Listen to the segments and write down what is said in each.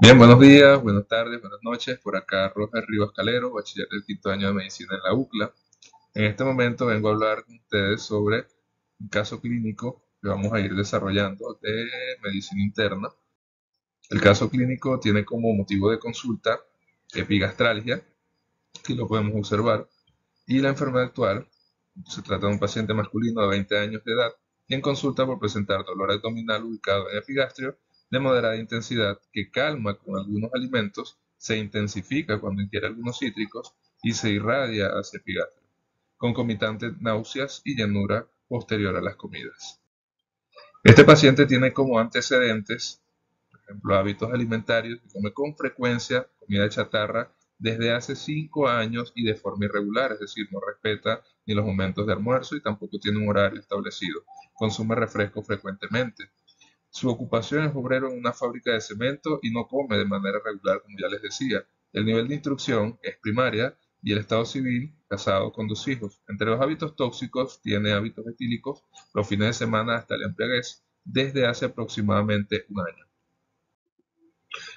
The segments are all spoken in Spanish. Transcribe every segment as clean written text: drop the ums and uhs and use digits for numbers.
Bien, buenos días, buenas tardes, buenas noches. Por acá Roger Rivas Calero, bachiller del quinto año de medicina en la UCLA. En este momento vengo a hablar con ustedes sobre un caso clínico que vamos a ir desarrollando de medicina interna. El caso clínico tiene como motivo de consulta epigastralgia, que lo podemos observar, y la enfermedad actual se trata de un paciente masculino de 20 años de edad, quien consulta por presentar dolor abdominal ubicado en epigastrio de moderada intensidad que calma con algunos alimentos, se intensifica cuando ingiere algunos cítricos y se irradia hacia epigastrio, concomitantes náuseas y llenura posterior a las comidas. Este paciente tiene como antecedentes, por ejemplo, hábitos alimentarios, que come con frecuencia comida chatarra desde hace 5 años y de forma irregular, es decir, no respeta ni los momentos de almuerzo y tampoco tiene un horario establecido. Consume refresco frecuentemente. Su ocupación es obrero en una fábrica de cemento y no come de manera regular, como ya les decía. El nivel de instrucción es primaria y el estado civil, casado con 2 hijos. Entre los hábitos tóxicos tiene hábitos etílicos los fines de semana hasta la embriaguez desde hace aproximadamente un año.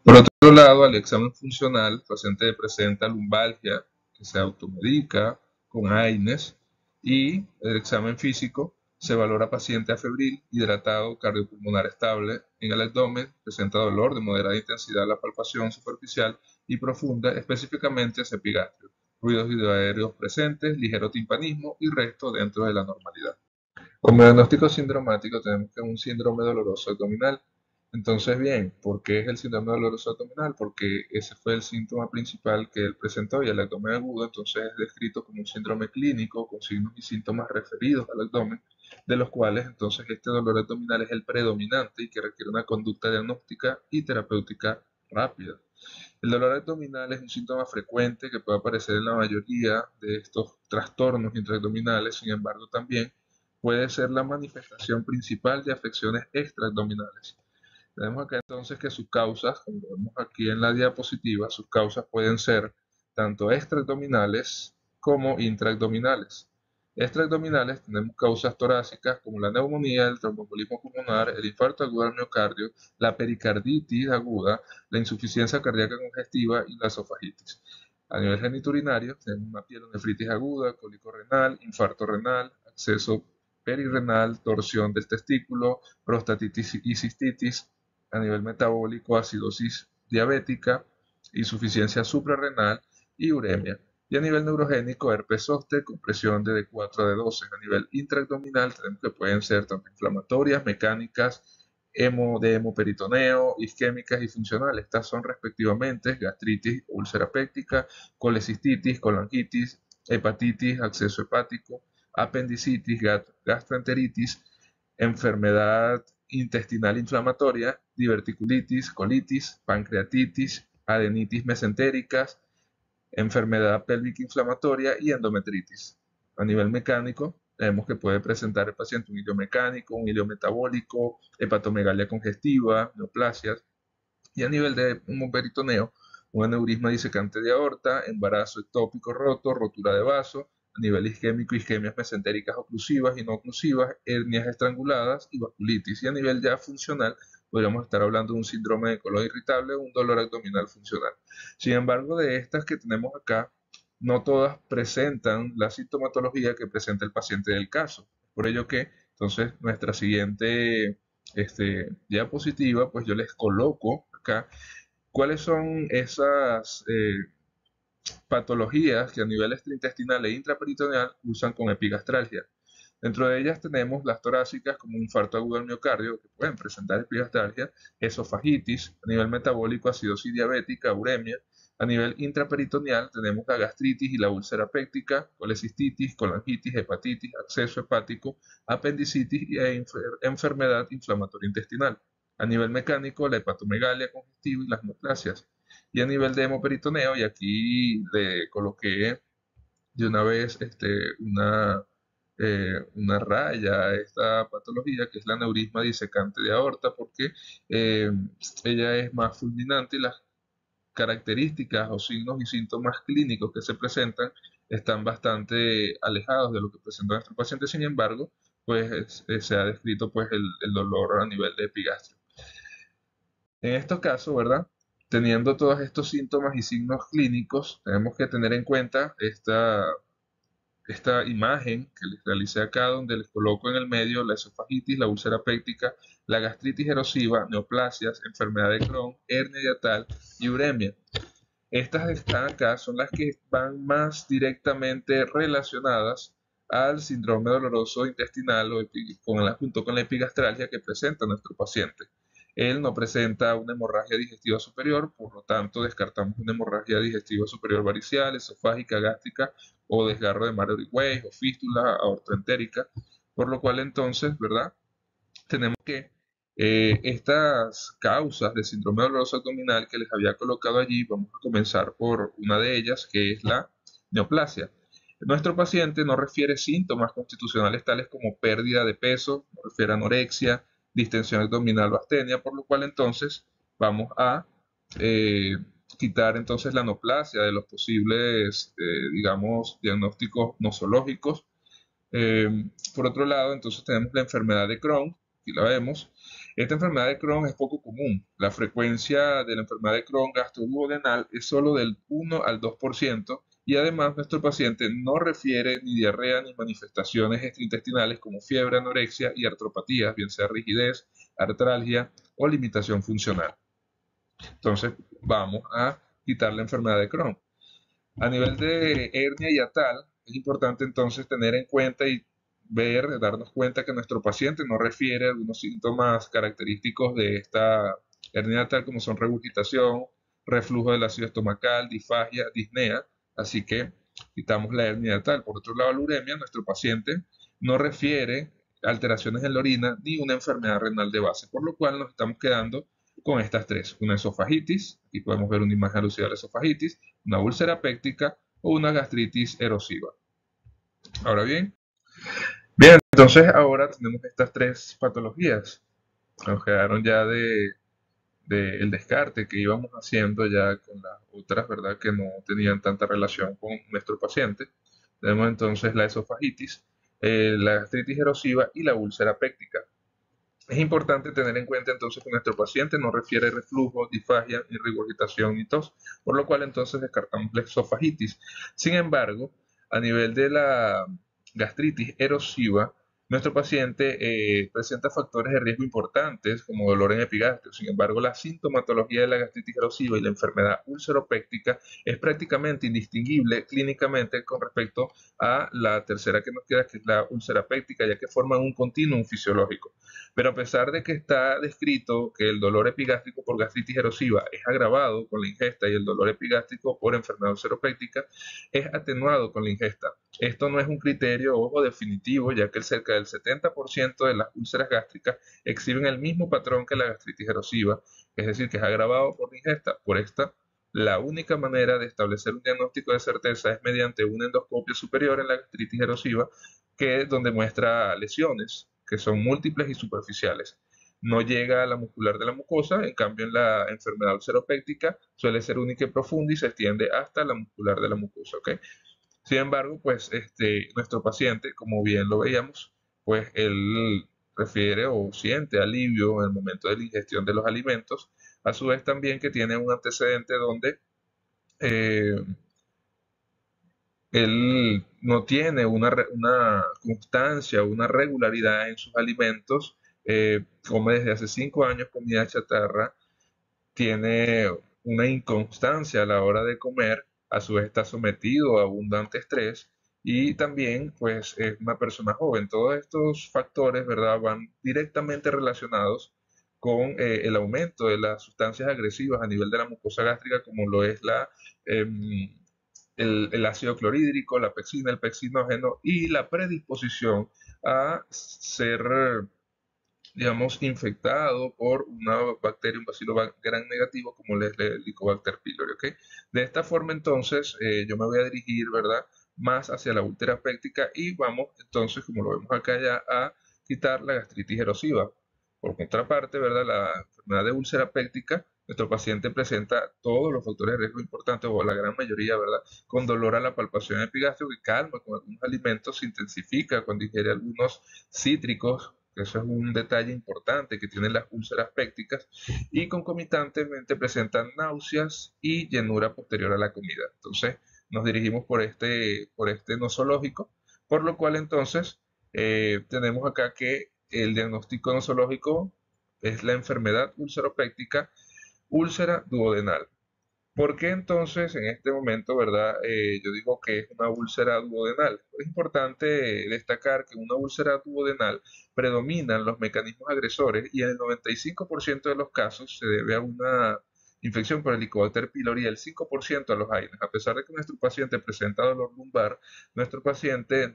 Por otro lado, al examen funcional, el paciente presenta lumbalgia que se automedica con AINES y el examen físico se valora paciente afebril, hidratado, cardiopulmonar estable en el abdomen, presenta dolor de moderada intensidad a la palpación superficial y profunda, específicamente hacia epigastrio, ruidos hidroaéreos presentes, ligero timpanismo y resto dentro de la normalidad. Como diagnóstico sindromático tenemos que es un síndrome doloroso abdominal. Entonces, bien, ¿por qué es el síndrome doloroso abdominal? Porque ese fue el síntoma principal que él presentó y el abdomen agudo, entonces es descrito como un síndrome clínico con signos y síntomas referidos al abdomen, de los cuales entonces este dolor abdominal es el predominante y que requiere una conducta diagnóstica y terapéutica rápida. El dolor abdominal es un síntoma frecuente que puede aparecer en la mayoría de estos trastornos intraabdominales, sin embargo también puede ser la manifestación principal de afecciones extraabdominales. Tenemos acá entonces que sus causas, como vemos aquí en la diapositiva, sus causas pueden ser tanto extraabdominales como intraabdominales. Extraabdominales tenemos causas torácicas como la neumonía, el tromboembolismo pulmonar, el infarto agudo al miocardio, la pericarditis aguda, la insuficiencia cardíaca congestiva y la esofagitis. A nivel geniturinario tenemos una pielonefritis aguda, cólico renal, infarto renal, acceso perirrenal, torsión del testículo, prostatitis y cistitis. A nivel metabólico, acidosis diabética, insuficiencia suprarrenal y uremia. Y a nivel neurogénico, herpes zóster con presión de D4 a D12. A nivel intraabdominal tenemos que pueden ser tanto inflamatorias, mecánicas, de hemoperitoneo, isquémicas y funcionales. Estas son respectivamente gastritis, úlcera péptica, colecistitis, colangitis, hepatitis, acceso hepático, apendicitis, gastroenteritis, enfermedad intestinal inflamatoria, diverticulitis, colitis, pancreatitis, adenitis mesentéricas, enfermedad pélvica inflamatoria y endometritis. A nivel mecánico, vemos que puede presentar el paciente un hilio mecánico, un hilio metabólico, hepatomegalia congestiva, neoplasias, y a nivel de un peritoneo, un aneurisma disecante de aorta, embarazo ectópico roto, rotura de vaso, a nivel isquémico, isquemias mesentéricas oclusivas y no oclusivas, hernias estranguladas y vasculitis. Y a nivel ya funcional, podríamos estar hablando de un síndrome de colon irritable o un dolor abdominal funcional. Sin embargo, de estas que tenemos acá, no todas presentan la sintomatología que presenta el paciente del caso. Por ello que, entonces, nuestra siguiente diapositiva, pues yo les coloco acá cuáles son esas patologías que a nivel extraintestinal e intraperitoneal usan con epigastralgia. Dentro de ellas tenemos las torácicas como un infarto agudo al miocardio que pueden presentar epigastralgia, esofagitis, a nivel metabólico acidosis diabética, uremia, a nivel intraperitoneal tenemos la gastritis y la úlcera péptica, colecistitis, colangitis, hepatitis, acceso hepático, apendicitis y enfermedad inflamatoria intestinal. A nivel mecánico, la hepatomegalia congestiva y las neoplasias. Y a nivel de hemoperitoneo, y aquí le coloqué de una vez una raya a esta patología, que es la aneurisma disecante de aorta, porque eh, ella es más fulminante y las características o signos y síntomas clínicos que se presentan están bastante alejados de lo que presenta nuestro paciente. Sin embargo, pues se ha descrito pues el dolor a nivel de epigastrio. En estos casos, ¿verdad? Teniendo todos estos síntomas y signos clínicos, tenemos que tener en cuenta esta imagen que les realicé acá, donde les coloco en el medio la esofagitis, la úlcera péptica, la gastritis erosiva, neoplasias, enfermedad de Crohn, hernia hiatal y uremia. Estas que están acá son las que van más directamente relacionadas al síndrome doloroso intestinal junto con la epigastralgia que presenta nuestro paciente. Él no presenta una hemorragia digestiva superior, por lo tanto descartamos una hemorragia digestiva superior varicial, esofágica, gástrica o desgarro de Mallory Weiss o fístula aortoentérica, por lo cual entonces, ¿verdad? Tenemos que estas causas de síndrome doloroso abdominal que les había colocado allí, vamos a comenzar por una de ellas, que es la neoplasia. Nuestro paciente no refiere síntomas constitucionales tales como pérdida de peso, no refiere a anorexia, distensión abdominal o astenia, por lo cual entonces vamos a eh, quitar entonces la neoplasia de los posibles, digamos, diagnósticos nosológicos. Por otro lado, entonces tenemos la enfermedad de Crohn, aquí la vemos. Esta enfermedad de Crohn es poco común. La frecuencia de la enfermedad de Crohn gastroduodenal es solo del 1 al 2% y además nuestro paciente no refiere ni diarrea ni manifestaciones extraintestinales como fiebre, anorexia y artropatías, bien sea rigidez, artralgia o limitación funcional. Entonces vamos a quitar la enfermedad de Crohn. A nivel de hernia hiatal, es importante entonces tener en cuenta y darnos cuenta que nuestro paciente no refiere a algunos síntomas característicos de esta hernia hiatal como son regurgitación, reflujo del ácido estomacal, disfagia, disnea, así que quitamos la hernia hiatal. Por otro lado, la uremia, nuestro paciente no refiere alteraciones en la orina ni una enfermedad renal de base, por lo cual nos estamos quedando con estas tres, una esofagitis, aquí podemos ver una imagen alusiva a la esofagitis, una úlcera péptica o una gastritis erosiva. Ahora bien, entonces ahora tenemos estas tres patologías. Nos quedaron ya de el descarte que íbamos haciendo ya con las otras, ¿verdad? Que no tenían tanta relación con nuestro paciente. Tenemos entonces la esofagitis, la gastritis erosiva y la úlcera péptica. Es importante tener en cuenta entonces que nuestro paciente no refiere reflujo, disfagia, ni regurgitación ni tos, por lo cual entonces descartamos la esofagitis. Sin embargo, a nivel de la gastritis erosiva, nuestro paciente presenta factores de riesgo importantes como dolor en epigastrio. Sin embargo, la sintomatología de la gastritis erosiva y la enfermedad ulceropéctica es prácticamente indistinguible clínicamente con respecto a la tercera que nos queda, que es la úlcera péptica, ya que forman un continuum fisiológico. Pero a pesar de que está descrito que el dolor epigástrico por gastritis erosiva es agravado con la ingesta y el dolor epigástrico por enfermedad ulceropéctica es atenuado con la ingesta. Esto no es un criterio, ojo, definitivo, ya que cerca del 70% de las úlceras gástricas exhiben el mismo patrón que la gastritis erosiva, es decir, que es agravado por la ingesta. Por esta, la única manera de establecer un diagnóstico de certeza es mediante una endoscopia superior en la gastritis erosiva, que es donde muestra lesiones que son múltiples y superficiales. No llega a la muscular de la mucosa, en cambio en la enfermedad ulceropéctica suele ser única y profunda y se extiende hasta la muscular de la mucosa, ¿ok? Sin embargo, pues nuestro paciente, como bien lo veíamos, pues él refiere o siente alivio en el momento de la ingestión de los alimentos, a su vez también que tiene un antecedente donde eh, él no tiene una constancia, una regularidad en sus alimentos, come desde hace 5 años comida chatarra, tiene una inconstancia a la hora de comer, a su vez está sometido a abundante estrés y también pues es una persona joven. Todos estos factores, ¿verdad?, van directamente relacionados con el aumento de las sustancias agresivas a nivel de la mucosa gástrica, como lo es em, el ácido clorhídrico, la pexina, el pexinógeno y la predisposición a ser, digamos, infectado por una bacteria, un bacilo gram negativo como es el Helicobacter pylori, ¿ok? De esta forma, entonces, yo me voy a dirigir, ¿verdad?, más hacia la úlcera péptica y vamos, entonces, como lo vemos acá ya, a quitar la gastritis erosiva. Por contraparte, ¿verdad?, la enfermedad de úlcera péptica, nuestro paciente presenta todos los factores de riesgo importantes, o la gran mayoría, ¿verdad?, con dolor a la palpación epigastrio que calma con algunos alimentos, se intensifica cuando ingiere algunos cítricos, Eso es un detalle importante que tienen las úlceras pépticas y concomitantemente presentan náuseas y llenura posterior a la comida. Entonces nos dirigimos por este nosológico, por lo cual entonces tenemos acá que el diagnóstico nosológico es la enfermedad ulceropéptica, úlcera duodenal. ¿Por qué entonces en este momento, verdad, yo digo que es una úlcera duodenal? Es importante destacar que en una úlcera duodenal predominan los mecanismos agresores y en el 95% de los casos se debe a una infección por Helicobacter pylori y el 5% a los AINES. A pesar de que nuestro paciente presenta dolor lumbar, nuestro paciente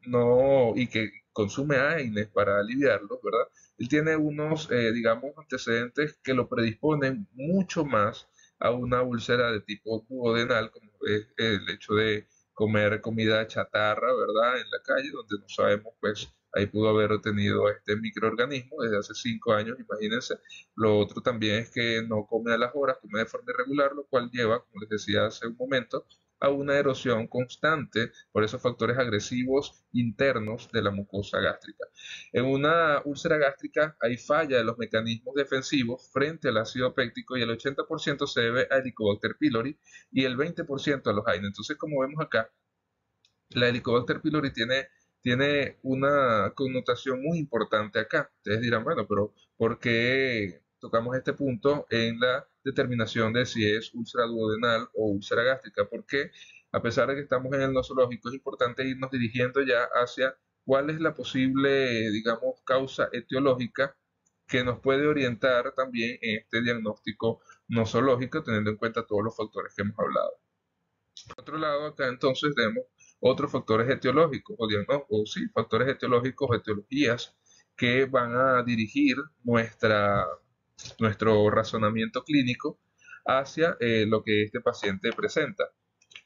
no, y que consume AINES para aliviarlo, ¿verdad? Él tiene unos, digamos, antecedentes que lo predisponen mucho más a una úlcera de tipo duodenal, como es el hecho de comer comida chatarra, ¿verdad? En la calle, donde no sabemos, pues ahí pudo haber tenido este microorganismo desde hace 5 años, imagínense. Lo otro también es que no come a las horas, come de forma irregular, lo cual lleva, como les decía hace un momento, a una erosión constante por esos factores agresivos internos de la mucosa gástrica. En una úlcera gástrica hay falla de los mecanismos defensivos frente al ácido péptico y el 80% se debe a Helicobacter pylori y el 20% a los AINE. Entonces, como vemos acá, la Helicobacter pylori tiene una connotación muy importante acá. Ustedes dirán, bueno, pero ¿por qué tocamos este punto en la determinación de si es úlcera duodenal o úlcera gástrica? Porque a pesar de que estamos en el nosológico, es importante irnos dirigiendo ya hacia cuál es la posible, digamos, causa etiológica que nos puede orientar también en este diagnóstico nosológico, teniendo en cuenta todos los factores que hemos hablado. Por otro lado, acá entonces tenemos otros factores etiológicos o sí, factores etiológicos o etiologías que van a dirigir nuestro razonamiento clínico hacia lo que este paciente presenta.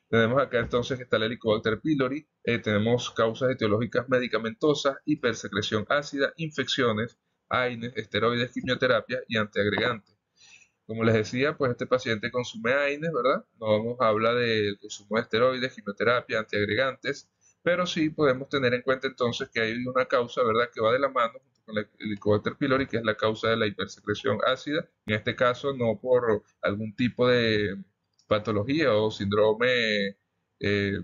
Tenemos acá entonces que está el Helicobacter pylori, tenemos causas etiológicas medicamentosas, hipersecreción ácida, infecciones, AINES, esteroides, quimioterapia y antiagregantes. Como les decía, pues este paciente consume AINES, ¿verdad? No vamos a hablar del consumo de esteroides, quimioterapia, antiagregantes, pero sí podemos tener en cuenta entonces que hay una causa, ¿verdad?, que va de la mano junto con el Helicobacter pylori, que es la causa de la hipersecreción ácida. En este caso, no por algún tipo de patología o síndrome eh,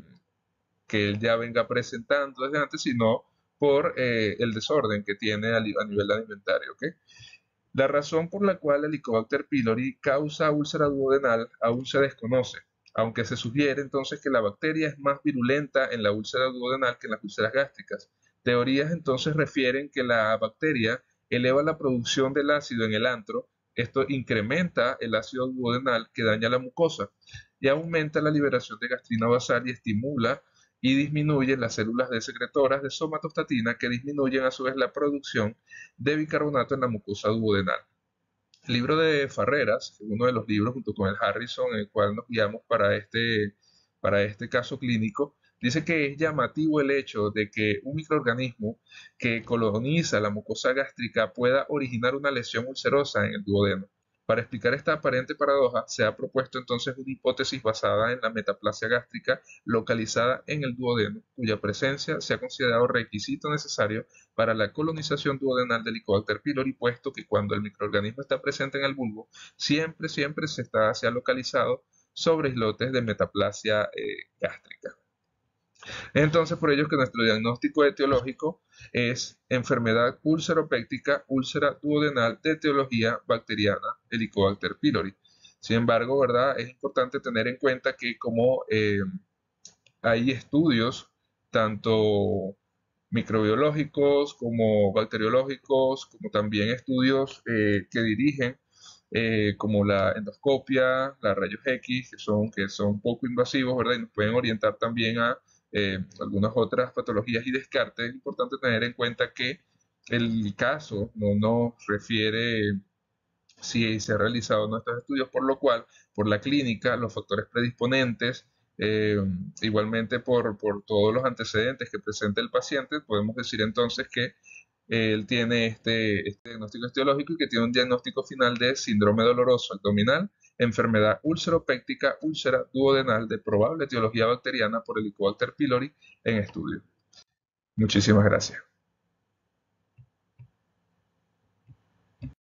que él ya venga presentando desde antes, sino por el desorden que tiene a nivel alimentario, ¿ok? La razón por la cual el Helicobacter pylori causa úlcera duodenal aún se desconoce, aunque se sugiere entonces que la bacteria es más virulenta en la úlcera duodenal que en las úlceras gástricas. Teorías entonces refieren que la bacteria eleva la producción del ácido en el antro, esto incrementa el ácido duodenal que daña la mucosa y aumenta la liberación de gastrina basal y estimula y disminuye las células de secretoras de somatostatina que disminuyen a su vez la producción de bicarbonato en la mucosa duodenal. El libro de Farreras, uno de los libros junto con el Harrison, en el cual nos guiamos para este caso clínico, dice que es llamativo el hecho de que un microorganismo que coloniza la mucosa gástrica pueda originar una lesión ulcerosa en el duodeno. Para explicar esta aparente paradoja, se ha propuesto entonces una hipótesis basada en la metaplasia gástrica localizada en el duodeno, cuya presencia se ha considerado requisito necesario para la colonización duodenal del Helicobacter pylori, puesto que cuando el microorganismo está presente en el bulbo, siempre se ha localizado sobre islotes de metaplasia gástrica. Entonces, por ello es que nuestro diagnóstico etiológico es enfermedad ulceropéptica, úlcera duodenal de etiología bacteriana, Helicobacter pylori. Sin embargo, ¿verdad? Es importante tener en cuenta que como hay estudios, tanto microbiológicos como bacteriológicos, como también estudios que dirigen como la endoscopia, la rayos X, que son poco invasivos, ¿verdad? Y nos pueden orientar también a algunas otras patologías y descartes. Es importante tener en cuenta que el caso no nos refiere si se han realizado nuestros estudios, por lo cual, por la clínica, los factores predisponentes, eh, igualmente por todos los antecedentes que presenta el paciente, podemos decir entonces que él tiene este diagnóstico etiológico y que tiene un diagnóstico final de síndrome doloroso abdominal, enfermedad ulceropéptica, úlcera duodenal de probable etiología bacteriana por Helicobacter pylori en estudio. Muchísimas gracias.